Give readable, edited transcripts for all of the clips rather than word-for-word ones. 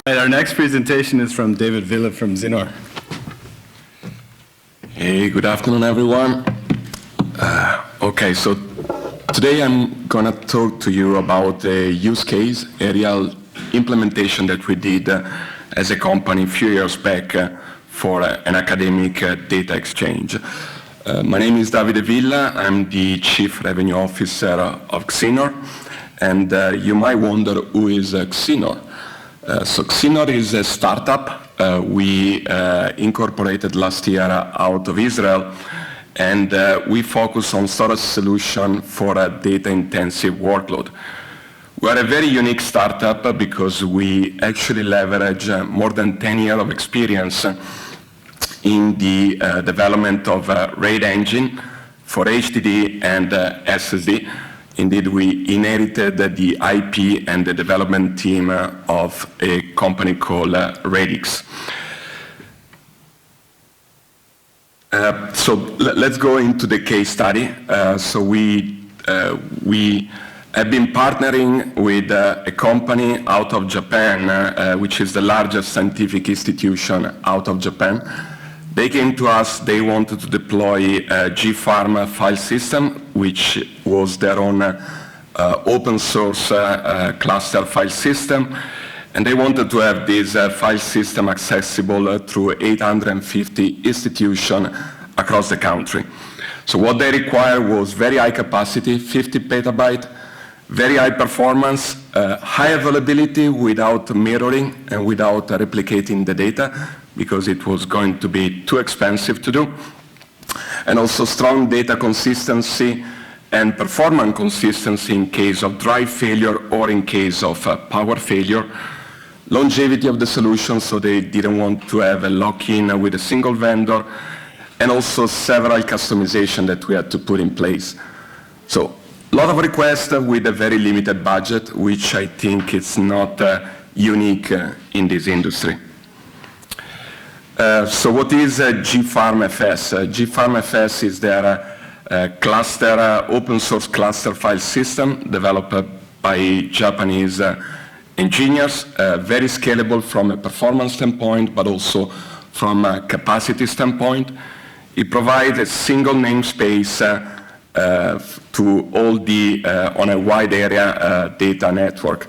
Our next presentation is from Davide Villa from XINNOR. Hey, good afternoon, everyone. Okay, so today I'm going to talk to you about a use case, a real implementation that we did as a company a few years back for an academic data exchange. My name is Davide Villa. I'm the Chief Revenue Officer of XINNOR, and you might wonder who is XINNOR. So XINNOR is a startup we incorporated last year out of Israel, and we focus on storage solution for a data-intensive workload. We are a very unique startup because we actually leverage more than 10 years of experience in the development of a RAID engine for HDD and SSD. Indeed, we inherited the IP and the development team of a company called Radix. So let's go into the case study. So we have been partnering with a company out of Japan, which is the largest scientific institution out of Japan. They came to us, they wanted to deploy a GFarm file system, which was their own open source cluster file system. And they wanted to have this file system accessible through 850 institutions across the country. So what they required was very high capacity, 50 petabyte, very high performance, high availability without mirroring and without replicating the data, because it was going to be too expensive to do, and also strong data consistency and performance consistency in case of drive failure or in case of power failure. Longevity of the solution, so they didn't want to have a lock-in with a single vendor, and also several customization that we had to put in place. So a lot of requests with a very limited budget, which I think is not unique in this industry. So what is GfarmFS? GfarmFS is their cluster, open source cluster file system developed by Japanese engineers, very scalable from a performance standpoint, but also from a capacity standpoint. It provides a single namespace to all the, on a wide area data network.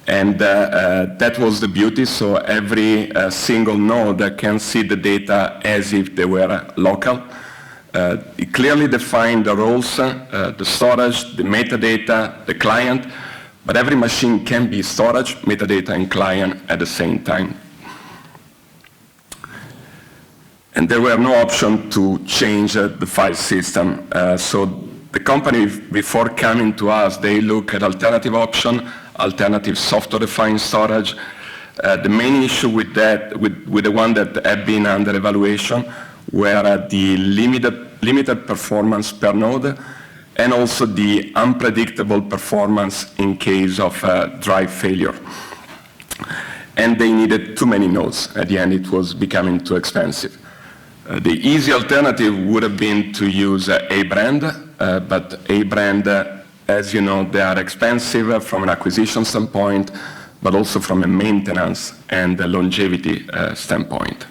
And that was the beauty, so every single node can see the data as if they were local. It clearly defined the roles, the storage, the metadata, the client, but every machine can be storage, metadata, and client at the same time. And there were no option to change the file system. So the company, before coming to us, they look at alternative option, alternative software-defined storage. The main issue with that, with the one that had been under evaluation, were the limited performance per node, and also the unpredictable performance in case of drive failure. And they needed too many nodes. At the end, it was becoming too expensive. The easy alternative would have been to use A brand, but A brand, as you know, they are expensive from an acquisition standpoint, but also from a maintenance and a longevity standpoint.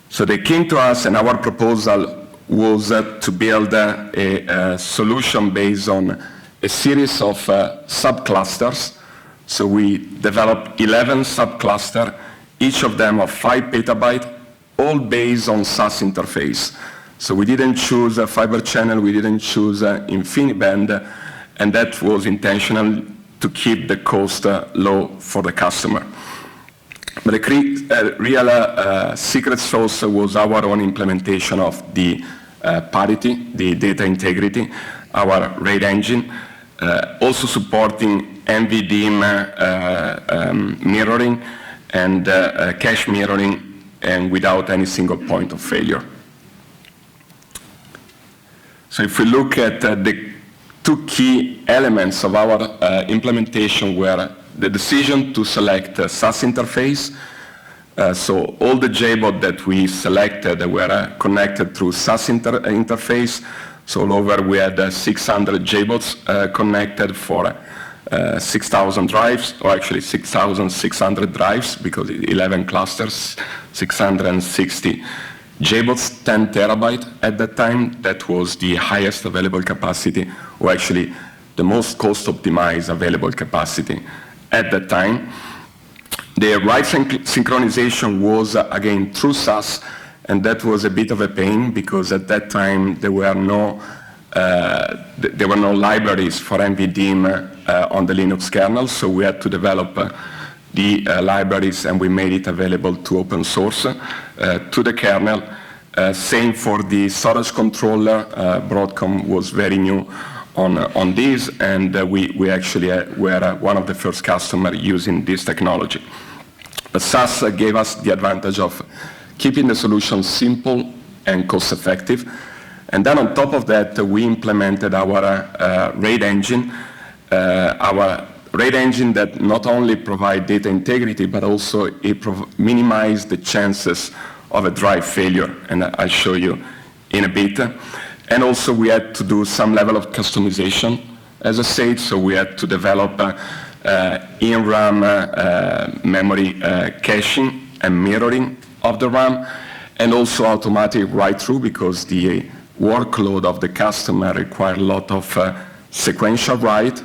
So they came to us, and our proposal was to build a solution based on a series of subclusters. So we developed 11 subclusters, each of them of 5 petabyte, all based on SAS interface. So we didn't choose a fiber channel, we didn't choose InfiniBand, and that was intentional to keep the cost low for the customer. But the real secret sauce was our own implementation of the parity, the data integrity, our RAID engine, also supporting NVDIM mirroring and cache mirroring, and without any single point of failure. So if we look at the two key elements of our implementation were the decision to select a SAS interface. So all the JBOD that we selected were connected through SAS interface. So all over we had 600 JBODs connected for 6,000 drives, or actually 6,600 drives, because 11 clusters, 660 JBODs, 10 terabyte at that time. That was the highest available capacity, or actually the most cost-optimized available capacity at that time. The write synchronization was, again, through SAS, and that was a bit of a pain, because at that time there were no libraries for NVDIM on the Linux kernel, so we had to develop the libraries, and we made it available to open source to the kernel. Same for the storage controller. Broadcom was very new on this, and we actually were one of the first customers using this technology. But SAS gave us the advantage of keeping the solution simple and cost-effective. And then on top of that, we implemented our RAID engine, that not only provide data integrity, but also it minimize the chances of a drive failure, and I'll show you in a bit. And also we had to do some level of customization, as I said, so we had to develop in RAM memory caching and mirroring of the RAM, and also automatic write-through, because the workload of the customer required a lot of sequential write,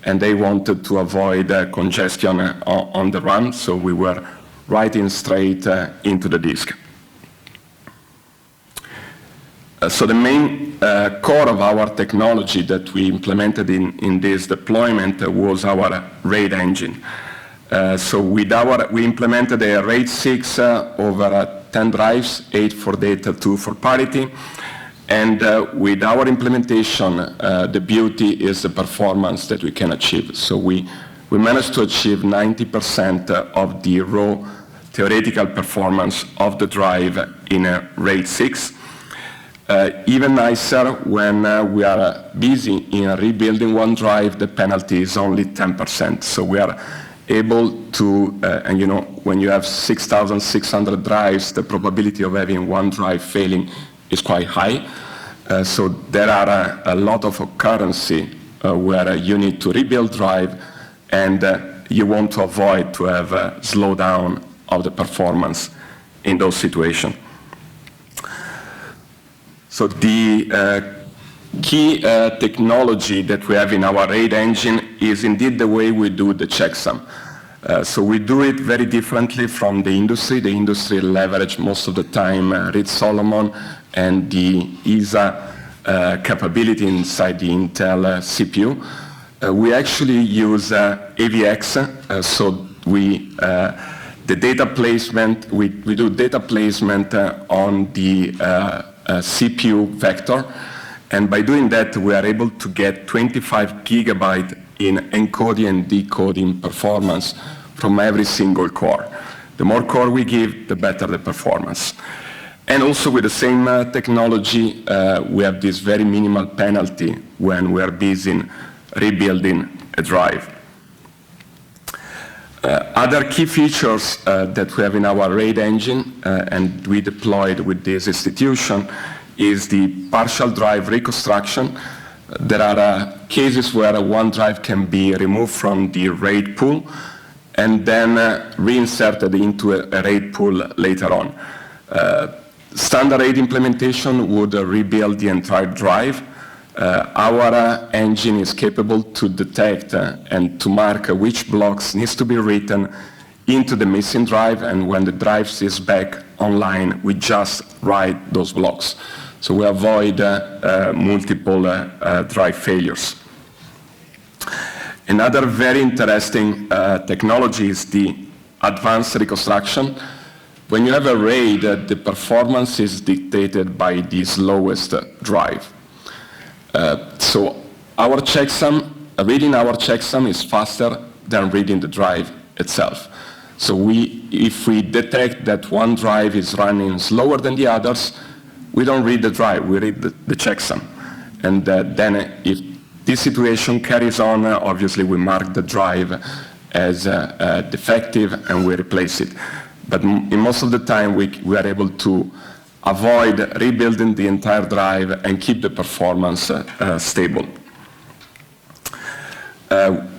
and they wanted to avoid congestion on the RAM, so we were writing straight into the disk. So the main core of our technology that we implemented in this deployment was our RAID engine. So we implemented a RAID 6 over 10 drives, 8 for data, 2 for parity. And with our implementation, the beauty is the performance that we can achieve. So we managed to achieve 90% of the raw theoretical performance of the drive in a RAID 6. Even nicer, when we are busy in rebuilding one drive, the penalty is only 10%. So we are able to, and you know, when you have 6,600 drives, the probability of having one drive failing is quite high. So there are a lot of occurrences where you need to rebuild drive, and you want to avoid to have a slowdown of the performance in those situations. So the key technology that we have in our RAID engine is indeed the way we do the checksum. So we do it very differently from the industry. The industry leverage most of the time Reed-Solomon and the ISA capability inside the Intel CPU. We actually use AVX, so the data placement, we do data placement on the CPU vector, and by doing that we are able to get 25 gigabytes in encoding and decoding performance from every single core. The more core we give, the better the performance. And also with the same technology, we have this very minimal penalty when we are busy rebuilding a drive. Other key features that we have in our RAID engine, and we deployed with this institution, is the partial drive reconstruction. There are cases where one drive can be removed from the RAID pool and then reinserted into a RAID pool later on. Standard RAID implementation would rebuild the entire drive. Our engine is capable to detect and to mark which blocks needs to be written into the missing drive, and when the drive is back online, we just write those blocks. So we avoid multiple drive failures. Another very interesting technology is the advanced reconstruction. When you have a RAID, the performance is dictated by the slowest drive. So our checksum, reading our checksum is faster than reading the drive itself. So if we detect that one drive is running slower than the others, we don't read the drive, we read the checksum. And then if this situation carries on, obviously we mark the drive as defective and we replace it. But in most of the time, we are able to avoid rebuilding the entire drive and keep the performance stable.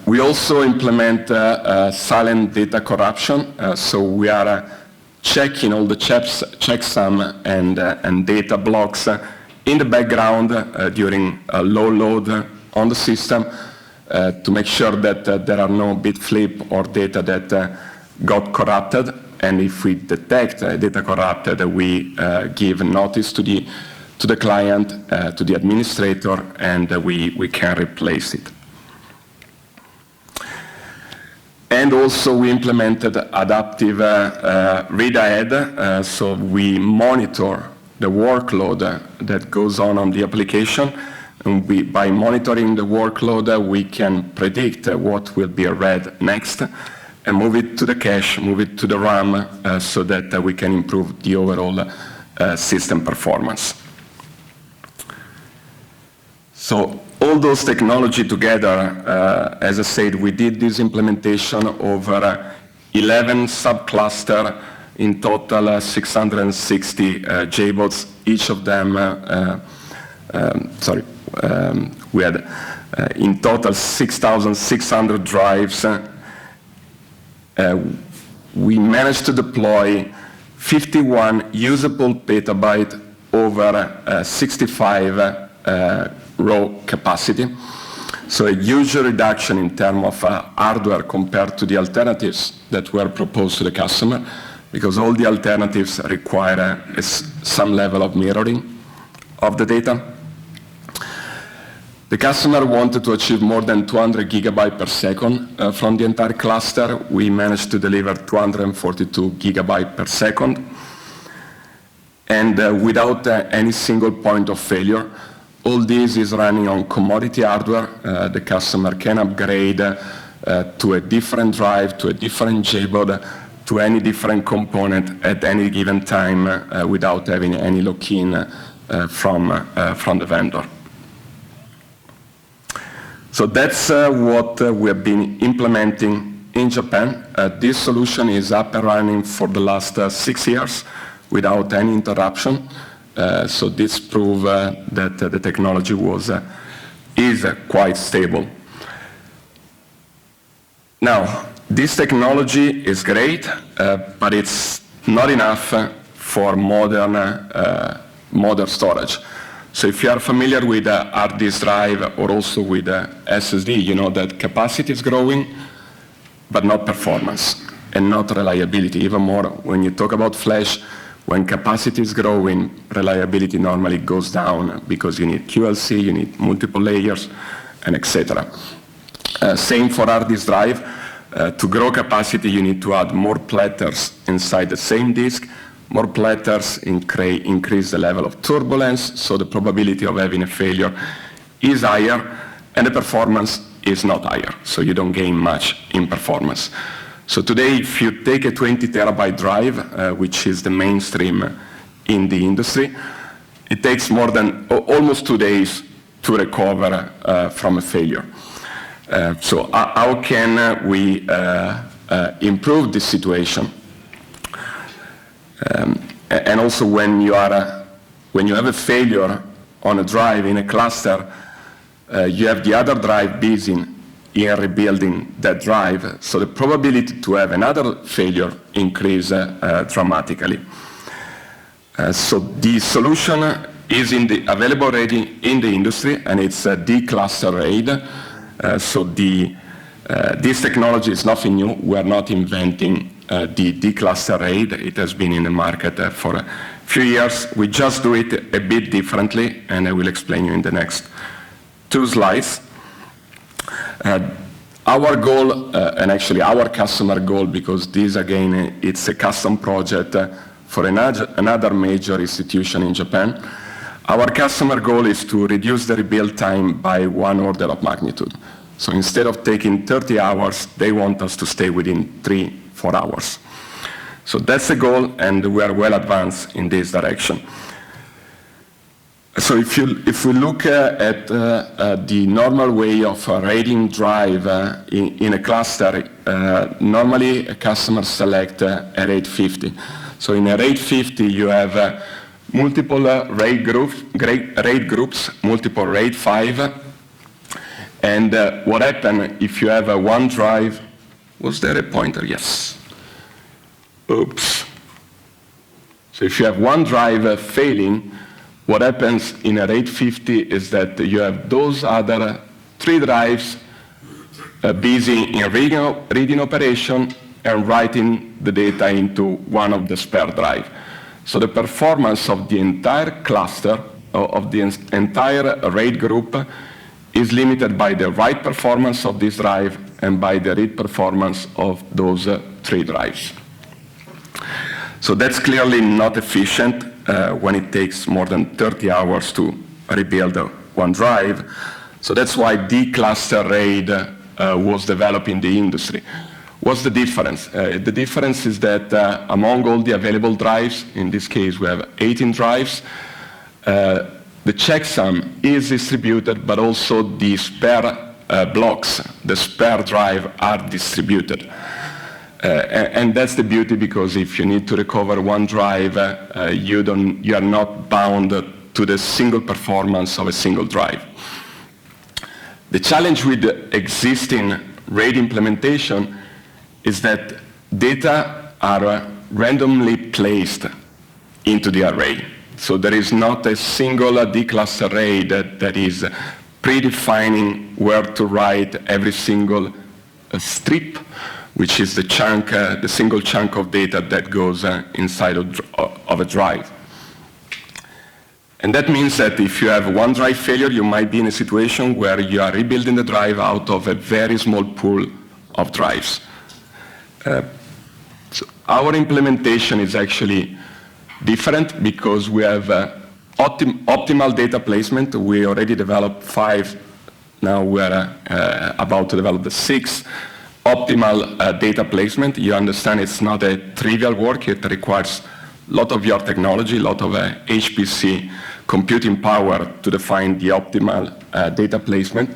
We also implement silent data corruption. So we are checking all the checksum and data blocks in the background during low load on the system to make sure that there are no bit flip or data that got corrupted. And if we detect data corrupted, we give notice to the client, to the administrator, and we can replace it. And also we implemented adaptive read ahead, so we monitor the workload that goes on the application. And by monitoring the workload, we can predict what will be read next and move it to the cache, move it to the RAM, so that we can improve the overall system performance. So all those technology together, as I said, we did this implementation over 11 subcluster, in total 660 JBots, each of them, we had in total 6,600 drives. We managed to deploy 51 usable petabyte over 65 raw capacity. So a huge reduction in terms of hardware compared to the alternatives that were proposed to the customer, because all the alternatives require some level of mirroring of the data. The customer wanted to achieve more than 200 gigabytes per second from the entire cluster. We managed to deliver 242 gigabytes per second. And without any single point of failure. All this is running on commodity hardware. The customer can upgrade to a different drive, to a different JBOD, to any different component at any given time without having any lock-in from the vendor. So that's what we have been implementing in Japan. This solution is up and running for the last 6 years without any interruption. So this proves that the technology is quite stable. Now, this technology is great, but it's not enough for modern storage. So if you are familiar with hard disk drive or also with SSD, you know that capacity is growing, but not performance and not reliability. Even more, when you talk about flash, when capacity is growing, reliability normally goes down because you need QLC, you need multiple layers, and etc. Same for hard disk drive. To grow capacity, you need to add more platters inside the same disk. More platters increase the level of turbulence, so the probability of having a failure is higher, and the performance is not higher, so you don't gain much in performance. So today, if you take a 20 terabyte drive, which is the mainstream in the industry, it takes more than almost 2 days to recover from a failure. So how can we improve this situation? And also when you have a failure on a drive in a cluster, you have the other drive busy in rebuilding that drive, so the probability to have another failure increases dramatically. So the solution is available already in the industry, and it's a Decluster Raid. So this technology is nothing new. We are not inventing the Decluster Raid. It has been in the market for a few years. We just do it a bit differently, and I will explain you in the next 2 slides. Our goal, and actually our customer goal, because this again, it's a custom project for another major institution in Japan. Our customer goal is to reduce the rebuild time by 1 order of magnitude. So instead of taking 30 hours, they want us to stay within 3-4 hours. So that's the goal, and we are well advanced in this direction. So if we look at the normal way of raiding drive in a cluster, normally a customer select a RAID 50. So in a RAID 50, you have multiple RAID groups, multiple RAID 5. And what happens if you have one drive? Was there a pointer? Yes. Oops. So if you have one drive failing, what happens in a RAID 50 is that you have those other 3 drives busy in reading operation and writing the data into one of the spare drive. So the performance of the entire cluster, of the entire RAID group, is limited by the write performance of this drive and by the read performance of those 3 drives. So that's clearly not efficient when it takes more than 30 hours to rebuild one drive. So that's why Decluster Raid was developed in the industry. What's the difference? The difference is that among all the available drives, in this case we have 18 drives, the checksum is distributed, but also the spare blocks, the spare drive are distributed. And that's the beauty, because if you need to recover one drive, you are not bound to the single performance of a single drive. The challenge with the existing RAID implementation is that data are randomly placed into the array. So there is not a single Decluster Raid that is predefining where to write every single strip, which is the chunk, the single chunk of data that goes inside of a drive. And that means that if you have one drive failure, you might be in a situation where you are rebuilding the drive out of a very small pool of drives. So our implementation is actually different because we have optimal data placement. We already developed 5. Now we're about to develop the 6th. Optimal data placement. You understand it's not a trivial work. It requires a lot of your technology, a lot of HPC computing power to define the optimal data placement.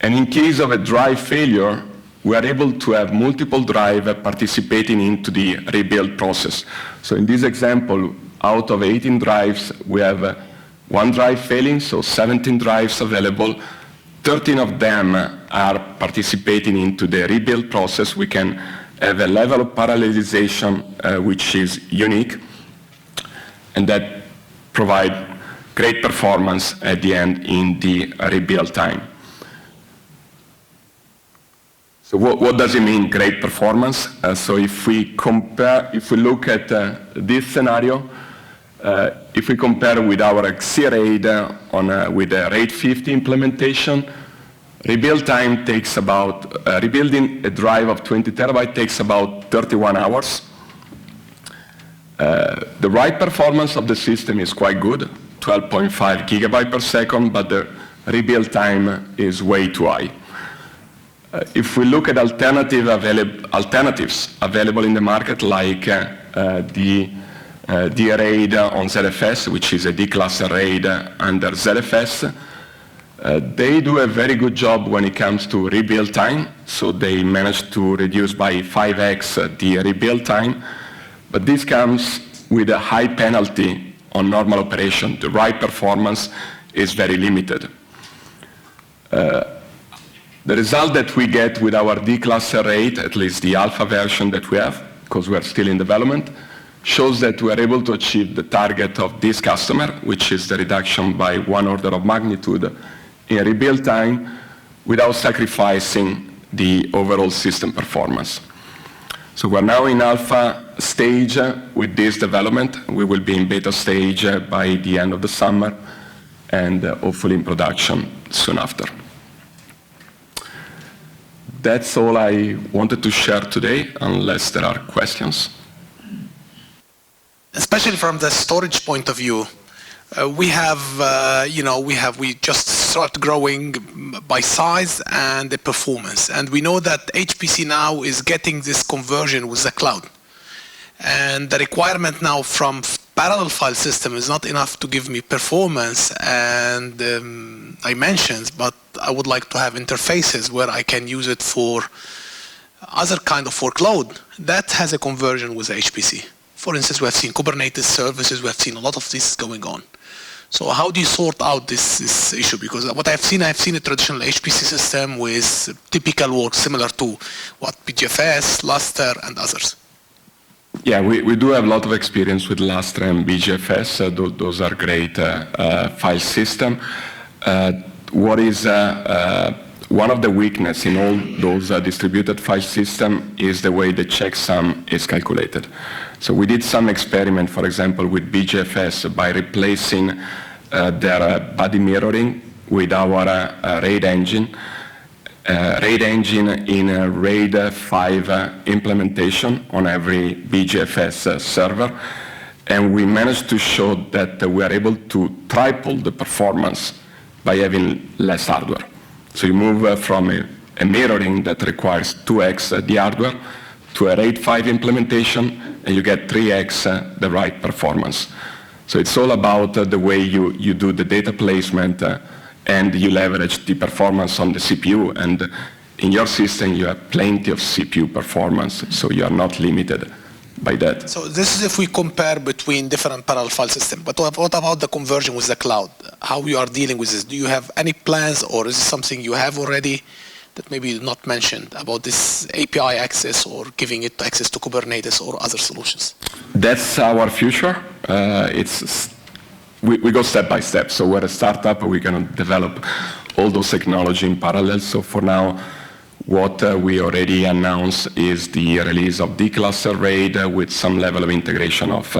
And in case of a drive failure, we are able to have multiple drives participating into the rebuild process. So in this example, out of 18 drives, we have one drive failing, so 17 drives available. 13 of them are participating into the rebuild process. We can have a level of parallelization which is unique, and that provides great performance at the end in the rebuild time. So what does it mean, great performance? So if we look at this scenario, if we compare with our XIRAID with the RAID 50 implementation, rebuild time takes about, rebuilding a drive of 20 terabytes takes about 31 hours. The write performance of the system is quite good, 12.5 gigabytes per second, but the rebuild time is way too high. If we look at alternatives available in the market, like the RAID on ZFS, which is a Decluster Raid under ZFS, they do a very good job when it comes to rebuild time. So they managed to reduce by 5x the rebuild time. But this comes with a high penalty on normal operation. The write performance is very limited. The result that we get with our Decluster Raid, at least the alpha version that we have, because we are still in development, shows that we are able to achieve the target of this customer, which is the reduction by 1 order of magnitude in rebuild time, without sacrificing the overall system performance. So we're now in alpha stage with this development. We will be in beta stage by the end of the summer, and hopefully in production soon after. That's all I wanted to share today, unless there are questions. Especially from the storage point of view, we just start growing by size and the performance, and we know that HPC now is getting this conversion with the cloud, and the requirement now from parallel file system is not enough to give me performance and dimensions, but I would like to have interfaces where I can use it for other kind of workload, that has a conversion with HPC. For instance, we have seen Kubernetes services, we have seen a lot of this going on. So how do you sort out this issue? Because what I've seen a traditional HPC system with typical work similar to what BGFS, Lustre, and others. Yeah, we do have a lot of experience with Lustre and BGFS. Those are great file systems. What is one of the weaknesses in all those distributed file systems is the way the checksum is calculated. So we did some experiment, for example, with BGFS by replacing their body mirroring with our RAID engine. RAID engine in a RAID 5 implementation on every BGFS server. And we managed to show that we are able to triple the performance by having less hardware. So you move from a mirroring that requires 2x the hardware to a RAID 5 implementation, and you get 3x the right performance. So it's all about the way you do the data placement and you leverage the performance on the CPU. And in your system, you have plenty of CPU performance, so you are not limited by that. So this is if we compare between different parallel file systems. But what about the conversion with the cloud? How you are dealing with this? Do you have any plans, or is it something you have already that maybe you not mentioned about this API access or giving it access to Kubernetes or other solutions? That's our future. We go step by step. So we're a startup, we're going to develop all those technology in parallel. So for now, what we already announced is the release of Decluster Raid with some level of integration of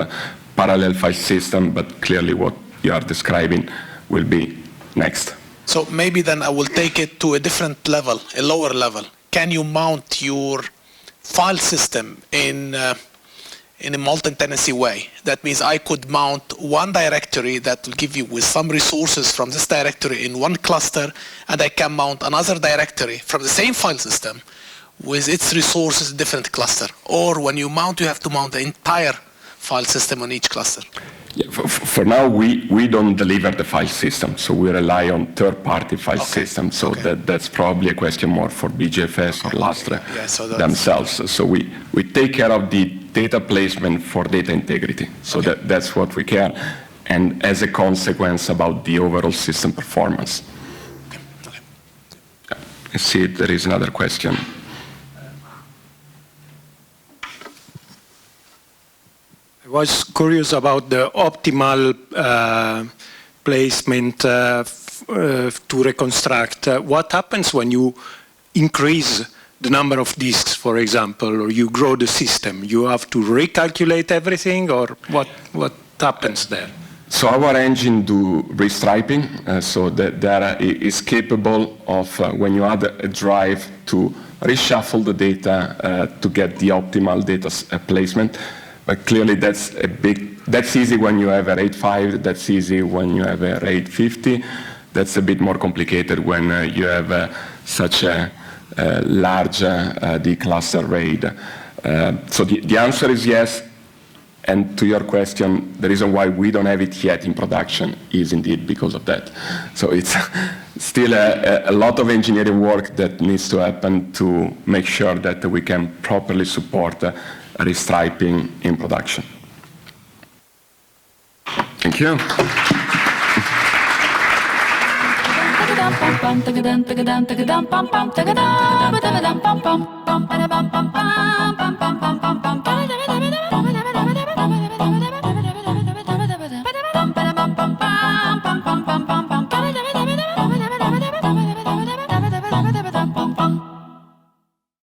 parallel file system, but clearly what you are describing will be next. So maybe then I will take it to a different level, a lower level. Can you mount your file system in a multi-tenancy way? That means I could mount one directory that will give you with some resources from this directory in one cluster, and I can mount another directory from the same file system with its resources in different cluster. Or when you mount, you have to mount the entire file system on each cluster. Yeah, for now, we don't deliver the file system, so we rely on third-party file systems. So that's probably a question more for BGFS or Lustre themselves. So we take care of the data placement for data integrity. So that's what we care, and as a consequence about the overall system performance. I see there is another question. I was curious about the optimal placement to reconstruct. What happens when you increase the number of disks, for example, or you grow the system? You have to recalculate everything, or what happens there? So our engine do restriping, so that is capable of, when you add a drive, to reshuffle the data to get the optimal data placement. But clearly that's easy when you have a RAID 5, that's easy when you have a RAID 50. That's a bit more complicated when you have such a large Decluster Raid. So the answer is yes. And to your question, the reason why we don't have it yet in production is indeed because of that. So it's still a lot of engineering work that needs to happen to make sure that we can properly support restriping in production. Thank you.